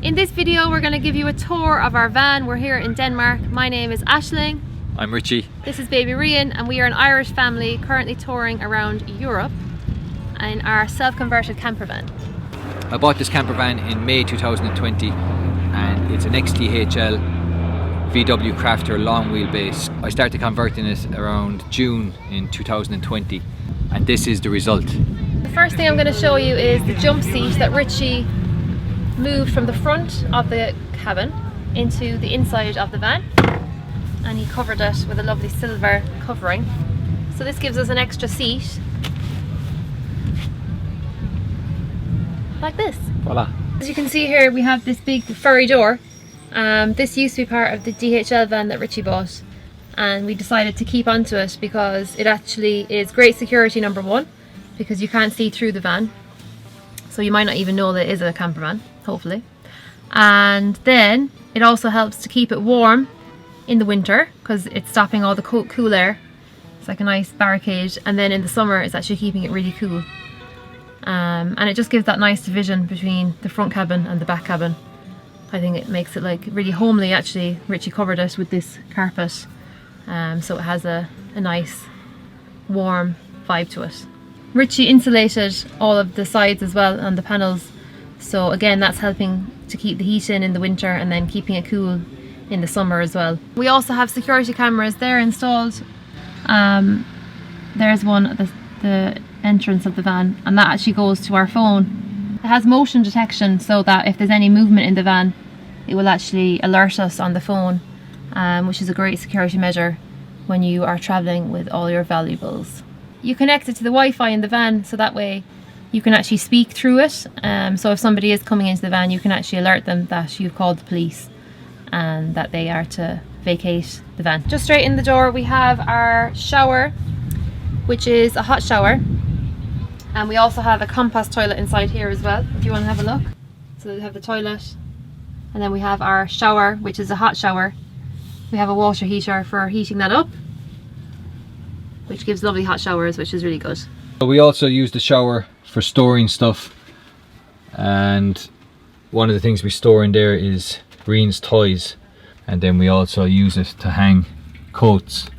In this video we're going to give you a tour of our van. We're here in Denmark. My name is Aisling. I'm Richie. This is baby Rian, and we are an Irish family currently touring around Europe in our self-converted camper van. I bought this camper van in May 2020 and it's an DHL VW Crafter long wheelbase. I started converting it around June in 2020 and this is the result. The first thing I'm going to show you is the jump seat that Richie moved from the front of the cabin into the inside of the van, and he covered it with a lovely silver covering. So this gives us an extra seat like this. Voila. As you can see here, we have this big furry door. This used to be part of the DHL van that Richie bought, and we decided to keep onto it because it actually is great security, number one, because you can't see through the van, so you might not even know that it is a camper van, hopefully. And then it also helps to keep it warm in the winter because it's stopping all the cool air. It's like a nice barricade, and then in the summer it's actually keeping it really cool. And it just gives that nice division between the front cabin and the back cabin. I think it makes it like really homely. Actually, Richie covered it with this carpet, so it has a nice warm vibe to it. Richie insulated all of the sides as well and the panels, so again that's helping to keep the heat in the winter and then keeping it cool in the summer as well. We also have security cameras there installed. There's one at the entrance of the van, and that actually goes to our phone. It has motion detection, so that if there's any movement in the van it will actually alert us on the phone, which is a great security measure when you are traveling with all your valuables. You connect it to the Wi-Fi in the van, so that way you can actually speak through it. So if somebody is coming into the van, you can actually alert them that you've called the police and that they are to vacate the van. Just straight in the door we have our shower, which is a hot shower, and we also have a compost toilet inside here as well, if you want to have a look. So we have the toilet, and then we have our shower, which is a hot shower. We have a water heater for heating that up, which gives lovely hot showers, which is really good. We also use the shower for storing stuff, and one of the things we store in there is Rian's toys, and then we also use it to hang coats.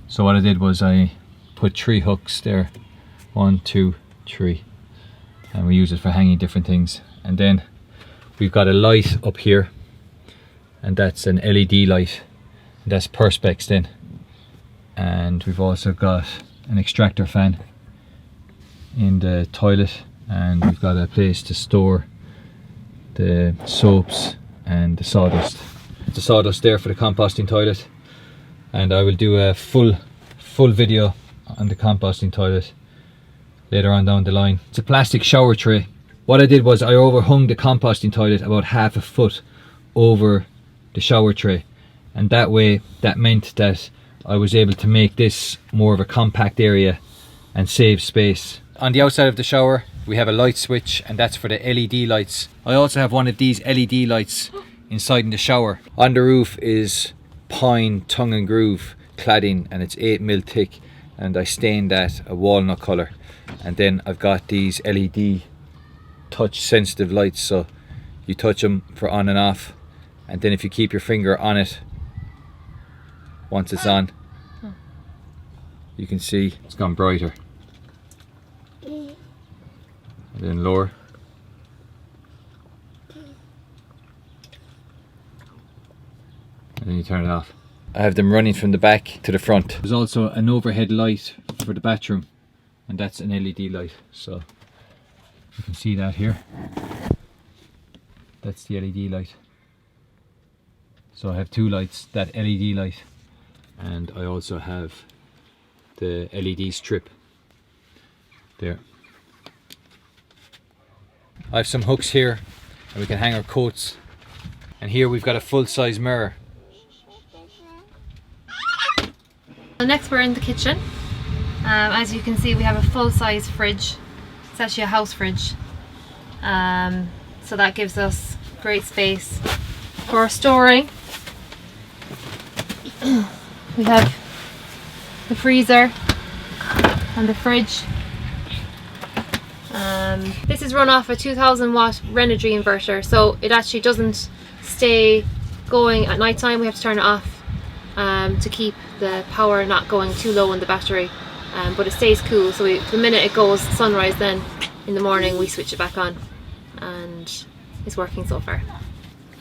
So what I did was I put 3 hooks there, 1, 2, 3, and we use it for hanging different things. And then we've got a light up here, and that's an LED light, and that's perspex then. And we've also got an extractor fan in the toilet, and we've got a place to store the soaps and the sawdust. The sawdust there for the composting toilet, and I will do a full video on the composting toilet later on down the line. It's a plastic shower tray. What I did was I overhung the composting toilet about ½ a foot over the shower tray, and that way that meant that I was able to make this more of a compact area and save space. On the outside of the shower we have a light switch, and that's for the LED lights. I also have one of these LED lights inside in the shower. On the roof is pine tongue and groove cladding, and it's 8mm thick, and I stained that a walnut colour. And then I've got these LED touch sensitive lights, so you touch them for on and off, and then if you keep your finger on it once it's on, you can see it's gone brighter. And then lower. And then you turn it off. I have them running from the back to the front. There's also an overhead light for the bathroom, and that's an LED light, so you can see that here. That's the LED light. So I have 2 lights, that LED light, and I also have the LED strip there. I have some hooks here, and we can hang our coats, and here we've got a full-size mirror. Next we're in the kitchen. As you can see, we have a full-size fridge. It's actually a house fridge, so that gives us great space for storing. We have the freezer and the fridge, This is run off a 2000 watt Renerdry inverter, so it actually doesn't stay going at night time. We have to turn it off to keep the power not going too low in the battery, but it stays cool, so the minute it goes sunrise, then in the morning we switch it back on, and it's working so far.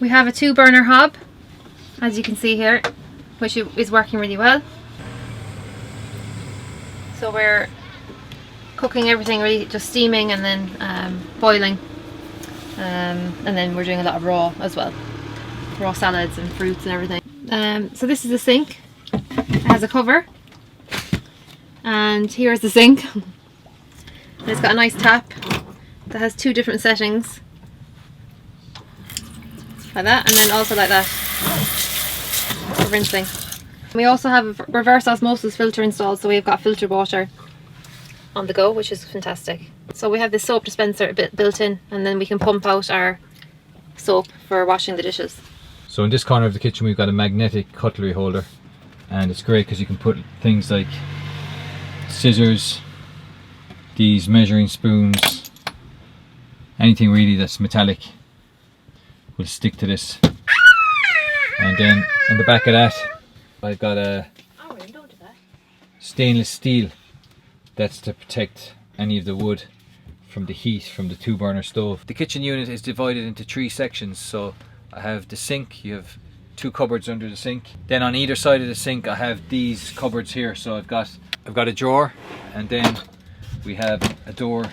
We have a 2-burner hob, as you can see here, which is working really well. So we're cooking everything, really just steaming and then boiling, and then we're doing a lot of raw as well, raw salads and fruits and everything. So this is the sink. It has a cover, and here's the sink. And it's got a nice tap that has 2 different settings, like that, and then also like that for rinsing. We also have a reverse osmosis filter installed, so we've got filtered water on the go, which is fantastic. So we have this soap dispenser built in, and then we can pump out our soap for washing the dishes. So in this corner of the kitchen we've got a magnetic cutlery holder, and it's great because you can put things like scissors, these measuring spoons, anything really that's metallic will stick to this. And then on the back of that I've got a stainless steel that's to protect any of the wood from the heat from the 2-burner stove. The kitchen unit is divided into 3 sections, so I have the sink, you have 2 cupboards under the sink. Then on either side of the sink I have these cupboards here, so I've got a drawer, and then we have a door,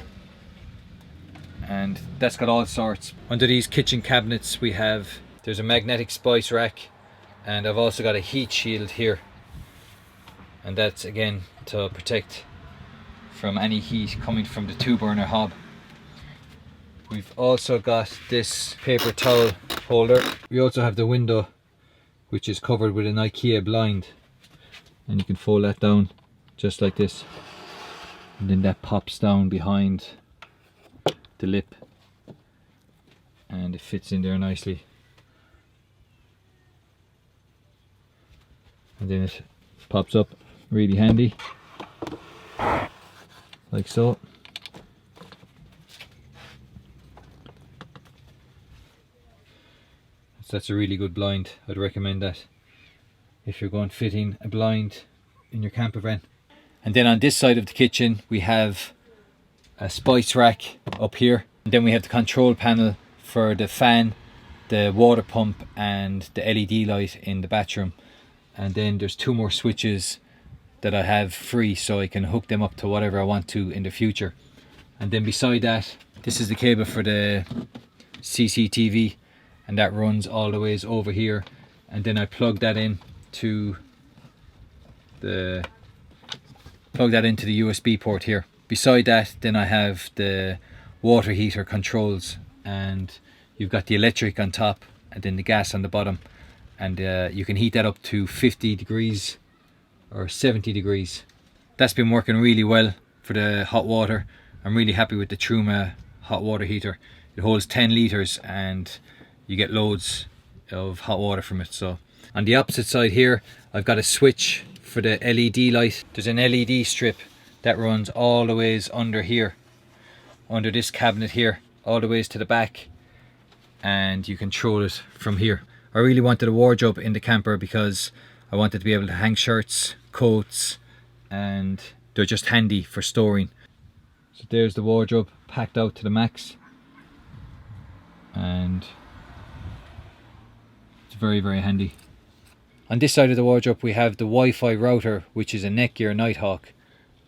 and that's got all sorts. Under these kitchen cabinets there's a magnetic spice rack, and I've also got a heat shield here, and that's again to protect from any heat coming from the 2-burner hob. We've also got this paper towel holder. We also have the window, which is covered with an IKEA blind, and you can fold that down just like this, and then that pops down behind the lip and it fits in there nicely, and then it pops up really handy like so. So that's a really good blind. I'd recommend that if you're going fitting a blind in your camper van. And then on this side of the kitchen we have a spice rack up here, and then we have the control panel for the fan, the water pump and the LED light in the bathroom. And then there's 2 more switches that I have free, so I can hook them up to whatever I want to in the future. And then beside that, this is the cable for the CCTV, and that runs all the ways over here, and then I plug that into the USB port here. Beside that then I have the water heater controls, and you've got the electric on top and then the gas on the bottom, and you can heat that up to 50 degrees or 70 degrees. That's been working really well for the hot water. I'm really happy with the Truma hot water heater. It holds 10 litres and you get loads of hot water from it. So on the opposite side here I've got a switch for the LED light. There's an LED strip that runs all the ways under here, under this cabinet here, all the ways to the back, and you control it from here. I really wanted a wardrobe in the camper because I wanted to be able to hang shirts, coats, and they're just handy for storing. So there's the wardrobe packed out to the max, and it's very, very handy. On this side of the wardrobe we have the Wi-Fi router, which is a Netgear Nighthawk,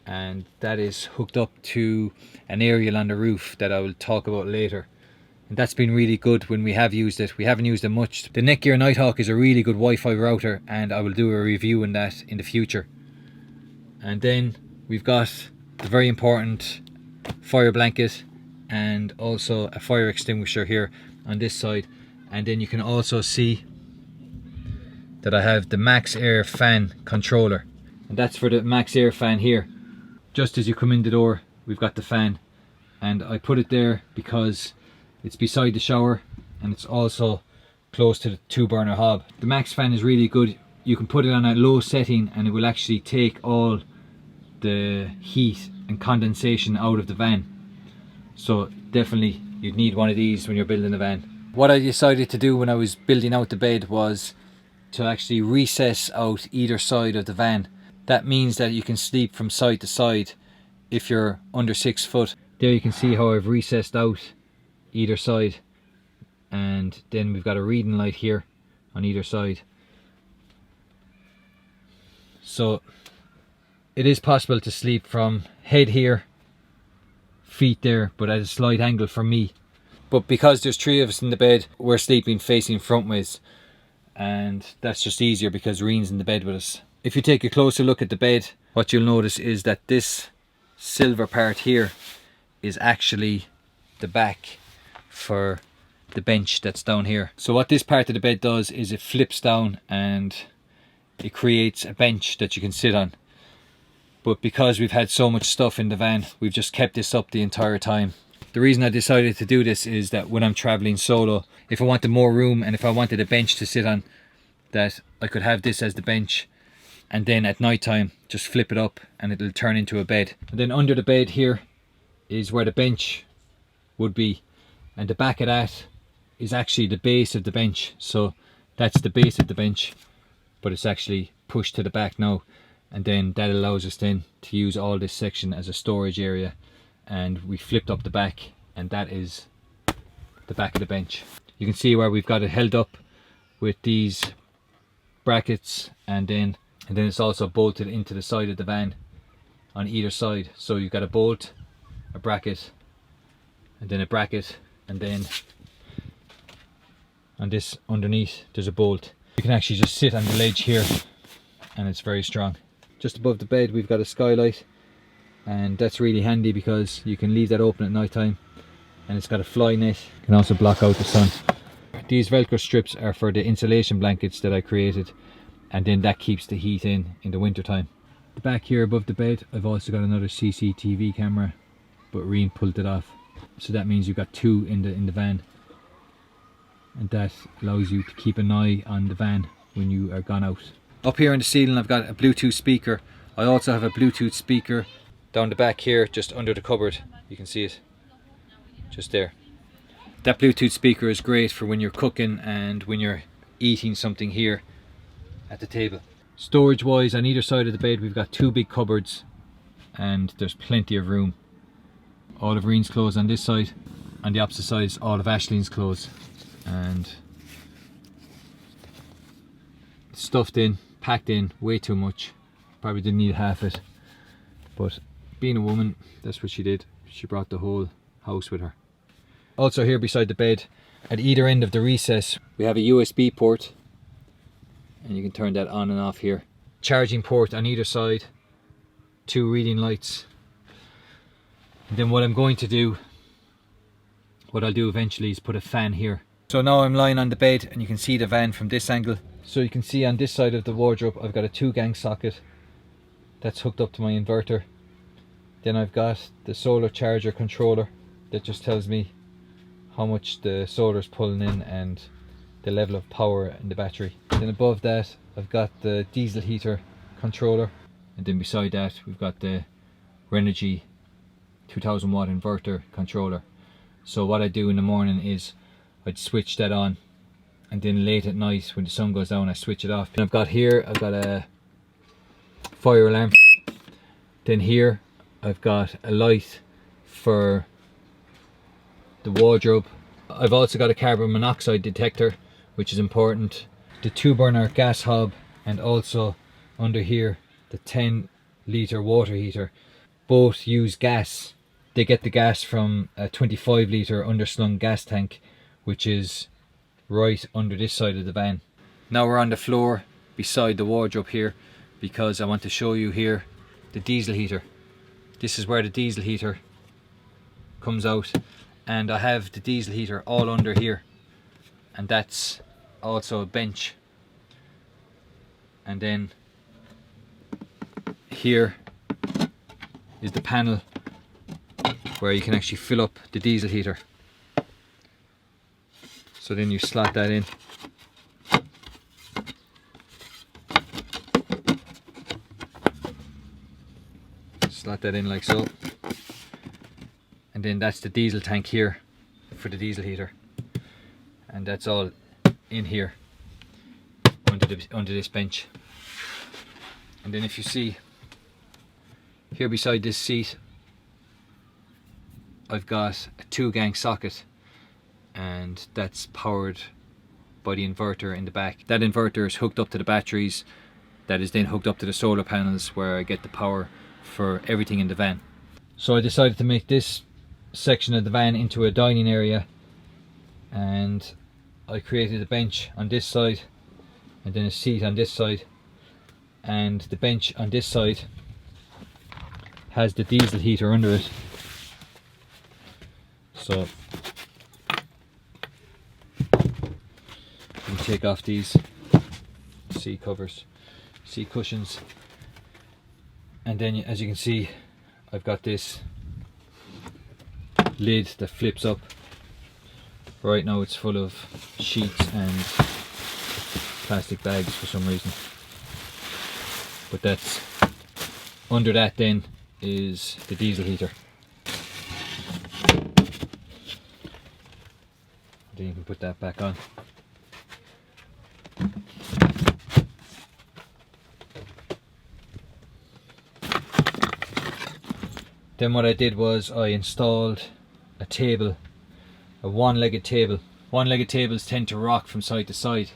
and that is hooked up to an aerial on the roof that I will talk about later. And that's been really good when we have used it. We haven't used it much. The Netgear Nighthawk is a really good Wi-Fi router, and I will do a review on that in the future. And then we've got the very important fire blanket and also a fire extinguisher here on this side. And then you can also see that I have the Max Air fan controller, and that's for the Max Air fan here. Just as you come in the door we've got the fan, and I put it there because it's beside the shower and it's also close to the 2-burner hob. The Max fan is really good. You can put it on a low setting and it will actually take all the heat and condensation out of the van. So definitely you'd need one of these when you're building a van. What I decided to do when I was building out the bed was to actually recess out either side of the van. That means that you can sleep from side to side if you're under 6 foot. There you can see how I've recessed out either side, and then we've got a reading light here on either side. So it is possible to sleep from head here, feet there, but at a slight angle for me. But because there's 3 of us in the bed, we're sleeping facing frontways, and that's just easier because Reen's in the bed with us. If you take a closer look at the bed, what you'll notice is that this silver part here is actually the back for the bench that's down here. So what this part of the bed does is it flips down and it creates a bench that you can sit on. But because we've had so much stuff in the van, we've just kept this up the entire time. The reason I decided to do this is that when I'm traveling solo, if I wanted more room and if I wanted a bench to sit on, that I could have this as the bench, and then at night time just flip it up and it'll turn into a bed. And then under the bed here is where the bench would be, and the back of that is actually the base of the bench. So that's the base of the bench, but it's actually pushed to the back now, and then that allows us then to use all this section as a storage area. And we flipped up the back, and that is the back of the bench. You can see where we've got it held up with these brackets, and then it's also bolted into the side of the van on either side. So you've got a bolt, a bracket, and then a bracket, and then on this underneath there's a bolt. You can actually just sit on the ledge here, and it's very strong. Just above the bed we've got a skylight, and that's really handy because you can leave that open at night time, and it's got a fly net. You can also block out the sun. These Velcro strips are for the insulation blankets that I created, and then that keeps the heat in the winter time. The back here above the bed, I've also got another CCTV camera, but Reen pulled it off. So that means you've got 2 in the van, and that allows you to keep an eye on the van when you are gone out. Up here in the ceiling I've got a Bluetooth speaker. I also have a Bluetooth speaker down the back here, just under the cupboard. You can see it just there. That Bluetooth speaker is great for when you're cooking and when you're eating something here at the table. Storage wise, on either side of the bed we've got 2 big cupboards, and there's plenty of room. All of Reen's clothes on this side, on the opposite side is all of Ashleen's clothes, and stuffed in, packed in way too much. Probably didn't need half it, but being a woman, that's what she did. She brought the whole house with her. Also here beside the bed, at either end of the recess, we have a USB port, and you can turn that on and off here. Charging port on either side, 2 reading lights. And then what I'm going to do, what I'll do eventually, is put a fan here. So now I'm lying on the bed and you can see the van from this angle. So you can see on this side of the wardrobe I've got a 2-gang socket that's hooked up to my inverter. Then I've got the solar charger controller that just tells me how much the solar is pulling in and the level of power in the battery. Then above that I've got the diesel heater controller, and then beside that we've got the Renogy 2000 watt inverter controller. So what I do in the morning is I'd switch that on, and then late at night when the sun goes down I switch it off. And I've got a fire alarm. Then here I've got a light for the wardrobe. I've also got a carbon monoxide detector, which is important. The 2-burner gas hob, and also under here the 10-litre water heater. Both use gas. They get the gas from a 25-litre underslung gas tank, which is right under this side of the van. Now we're on the floor beside the wardrobe here, because I want to show you here the diesel heater. This is where the diesel heater comes out, and I have the diesel heater all under here, and that's also a bench. And then here is the panel where you can actually fill up the diesel heater. So then you slot that in. Slot that in like so. And then that's the diesel tank here for the diesel heater, and that's all in here under this bench. And then if you see here beside this seat, I've got a 2-gang socket, and that's powered by the inverter in the back. That inverter is hooked up to the batteries, that is then hooked up to the solar panels, where I get the power for everything in the van. So I decided to make this section of the van into a dining area, and I created a bench on this side and then a seat on this side, and the bench on this side has the diesel heater under it. So you take off these seat covers, seat cushions, and then as you can see, I've got this lid that flips up. Right now it's full of sheets and plastic bags for some reason, but that's under that then is the diesel heater. Then you can put that back on. Then what I did was I installed a table, a one-legged table. One-legged tables tend to rock from side to side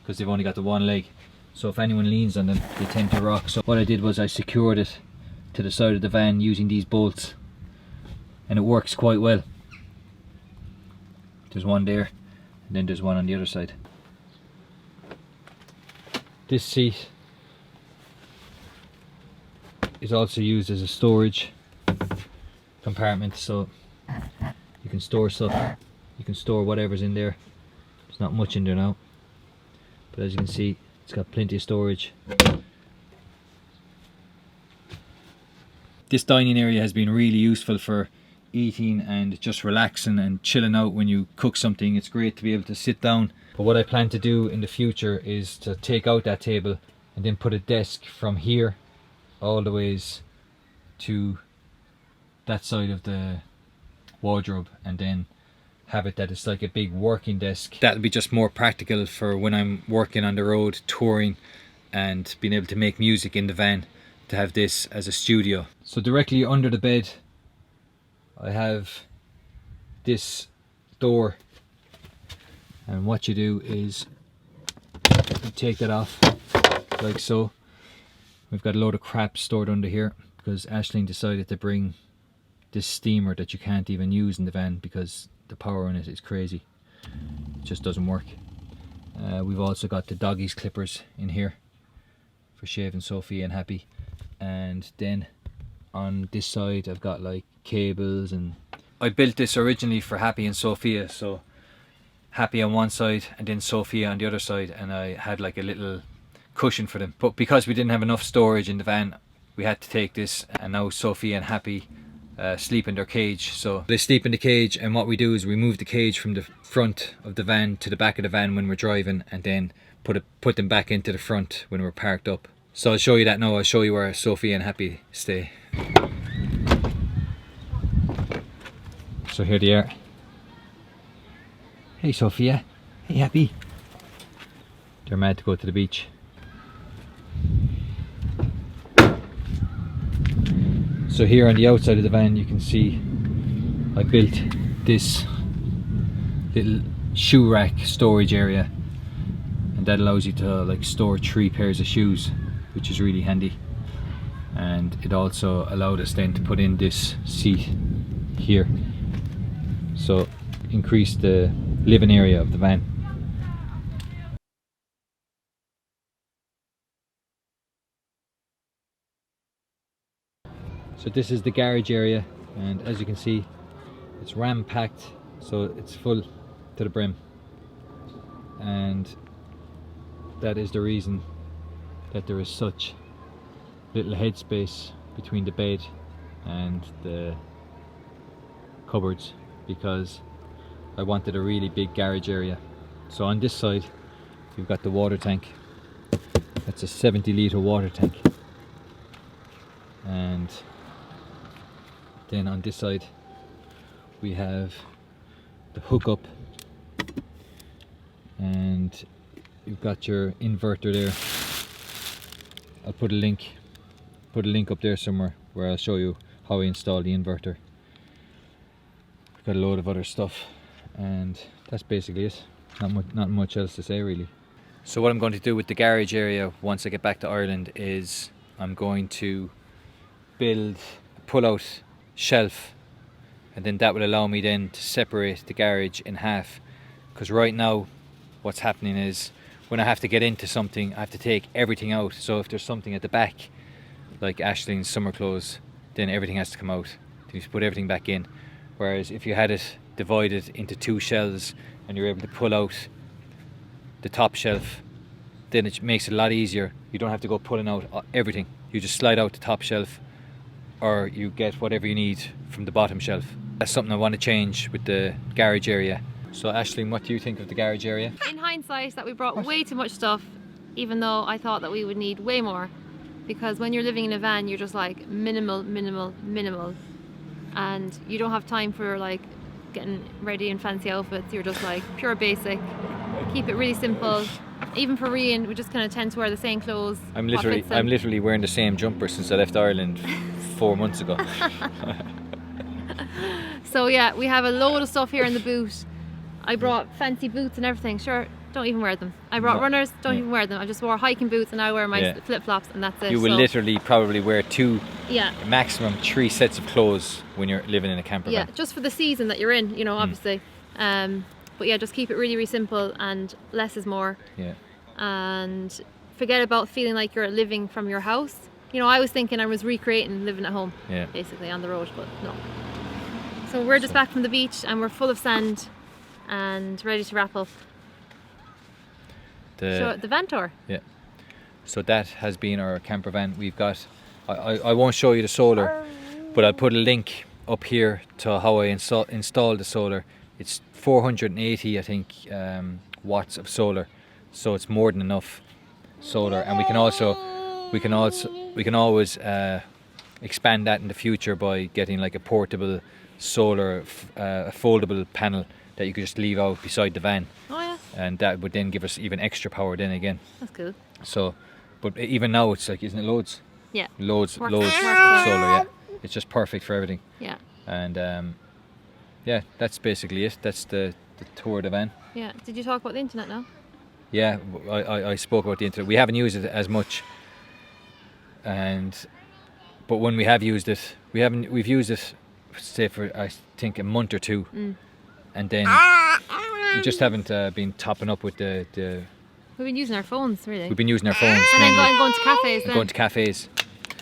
because they've only got the one leg. So if anyone leans on them, they tend to rock. So what I did was I secured it to the side of the van using these bolts, and it works quite well. There's one there, and then there's one on the other side. This seat is also used as a storage compartment, so you can store stuff, you can store whatever's in there. There's not much in there now, but as you can see, it's got plenty of storage. This dining area has been really useful for eating and just relaxing and chilling out when you cook something. It's great to be able to sit down. But what I plan to do in the future is to take out that table and then put a desk from here all the ways to that side of the wardrobe, and then have it that it's like a big working desk. That'll be just more practical for when I'm working on the road, touring, and being able to make music in the van, to have this as a studio. So directly under the bed I have this door, and what you do is you take that off like so. We've got a load of crap stored under here because Aisling decided to bring this steamer that you can't even use in the van because the power in it is crazy. It just doesn't work. We've also got the doggies clippers in here for shaving Sophie and Happy, and then on this side I've got like cables. And I built this originally for Happy and Sophia, so Happy on one side and then Sophia on the other side, and I had like a little cushion for them, but because we didn't have enough storage in the van we had to take this, and now Sophia and Happy sleep in their cage. So they sleep in the cage, and what we do is we move the cage from the front of the van to the back of the van when we're driving, and then put them back into the front when we're parked up. So I'll show you that now. I'll show you where Sophia and Happy stay. So here they are. Hey Sophia, hey Happy. They're mad to go to the beach. So here on the outside of the van you can see I built this little shoe rack storage area, and that allows you to like store 3 pairs of shoes, which is really handy. And it also allowed us then to put in this seat here, so increase the living area of the van. So this is the garage area, and as you can see it's ram-packed, so it's full to the brim, and that is the reason that there is such little headspace between the bed and the cupboards, because I wanted a really big garage area. So on this side you've got the water tank. That's a 70-litre water tank, and then on this side we have the hookup, and you've got your inverter there. I'll put a link up there somewhere where I'll show you how I install the inverter. We've got a load of other stuff, and that's basically it. Not much else to say really. So what I'm going to do with the garage area once I get back to Ireland is I'm going to build a pull-out shelf, and then that will allow me then to separate the garage in half, because right now what's happening is when I have to get into something I have to take everything out. So if there's something at the back like Ashleen's summer clothes, then everything has to come out. Then you have to put everything back in. Whereas if you had it divided into 2 shelves and you're able to pull out the top shelf, then it makes it a lot easier. You don't have to go pulling out everything. You just slide out the top shelf, or you get whatever you need from the bottom shelf. That's something I want to change with the garage area. So Aisling, what do you think of the garage area? In hindsight, that we brought way too much stuff, even though I thought that we would need way more. Because when you're living in a van, you're just like minimal, and you don't have time for like getting ready in fancy outfits. You're just like pure basic. Keep it really simple. Even for Rian, we just kind of tend to wear the same clothes. I'm literally wearing the same jumper since I left Ireland 4 months ago. So yeah, we have a load of stuff here in the boot. I brought fancy boots and everything. Sure, don't even wear them. I brought runners, don't even wear them. I just wore hiking boots, and I wear my flip-flops, and that's it. You will literally probably wear 2, yeah, maximum 3 sets of clothes when you're living in a camper van. Yeah, just for the season that you're in, you know, obviously. But yeah, just keep it really, really simple, and less is more. Yeah. And forget about feeling like you're living from your house. You know, I was thinking I was recreating living at home, basically on the road, but no. So we're just back from the beach, and we're full of sand and ready to wrap up. The van tour. Yeah. So that has been our camper van. We've got, I won't show you the solar, but I'll put a link up here to how I installed the solar. It's 480, I think, watts of solar, so it's more than enough solar. And we can always expand that in the future by getting like a portable solar, a foldable panel that you could just leave out beside the van. Oh yeah. And that would then give us even extra power then again. That's cool. So, but even now it's like, isn't it loads? Yeah. Loads of solar, yeah. It's just perfect for everything. Yeah. And yeah, that's basically it. That's the tour of the van. Yeah. Did you talk about the internet now? Yeah, I spoke about the internet. We haven't used it as much, but when we have used it, we've used it, say, for I think a month or 2, and then we just haven't been topping up with the. We've been using our phones, really. We've been using our phones. And then going to cafes. Going to cafes.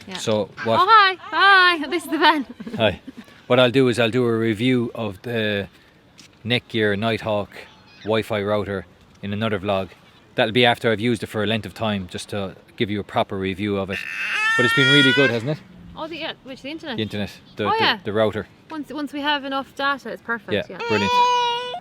Yeah. So what? Oh hi, this is the van. Hi. What I'll do is I'll do a review of the Netgear Nighthawk Wi-Fi router in another vlog. That'll be after I've used it for a length of time, just to give you a proper review of it. But it's been really good, hasn't it? Oh, the internet? The internet, the router. Once we have enough data, it's perfect. Yeah, brilliant.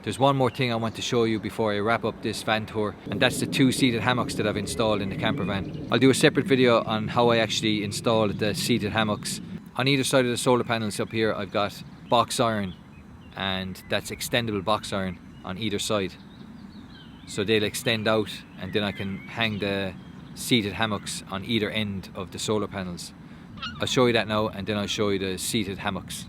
There's one more thing I want to show you before I wrap up this van tour, and that's the 2-seated hammocks that I've installed in the camper van. I'll do a separate video on how I actually installed the seated hammocks. On either side of the solar panels up here, I've got box iron, and that's extendable box iron on either side. So they'll extend out, and then I can hang the seated hammocks on either end of the solar panels. I'll show you that now, and then I'll show you the seated hammocks.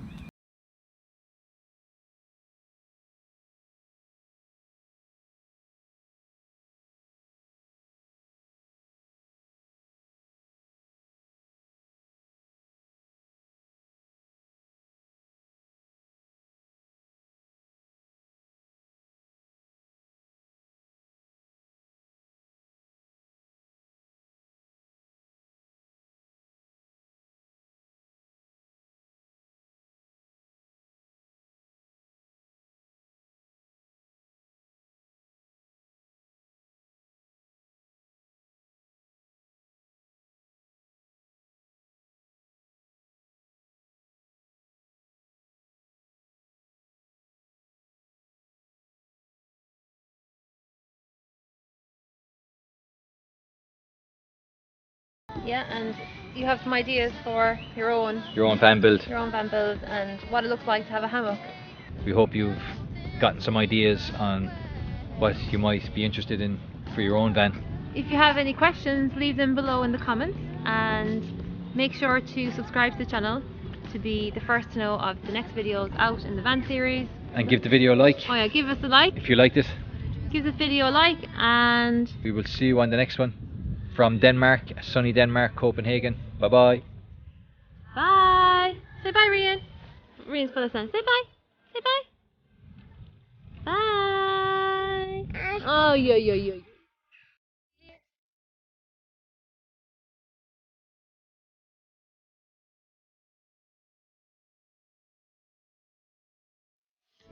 Yeah, and you have some ideas for your own van build. and what it looks like to have a hammock we hope you've gotten some ideas on what you might be interested in for your own van. If you have any questions, leave them below in the comments, and make sure to subscribe to the channel to be the first to know of the next videos out in the van series. And give the video a like. Oh yeah, give us a like. If you liked it. Give this video a like, and we will see you on the next one. From Denmark, sunny Denmark, Copenhagen. Bye bye. Bye. Say bye, Rian. Rian's full of sense. Say bye. Say bye. Bye. Oh, yo.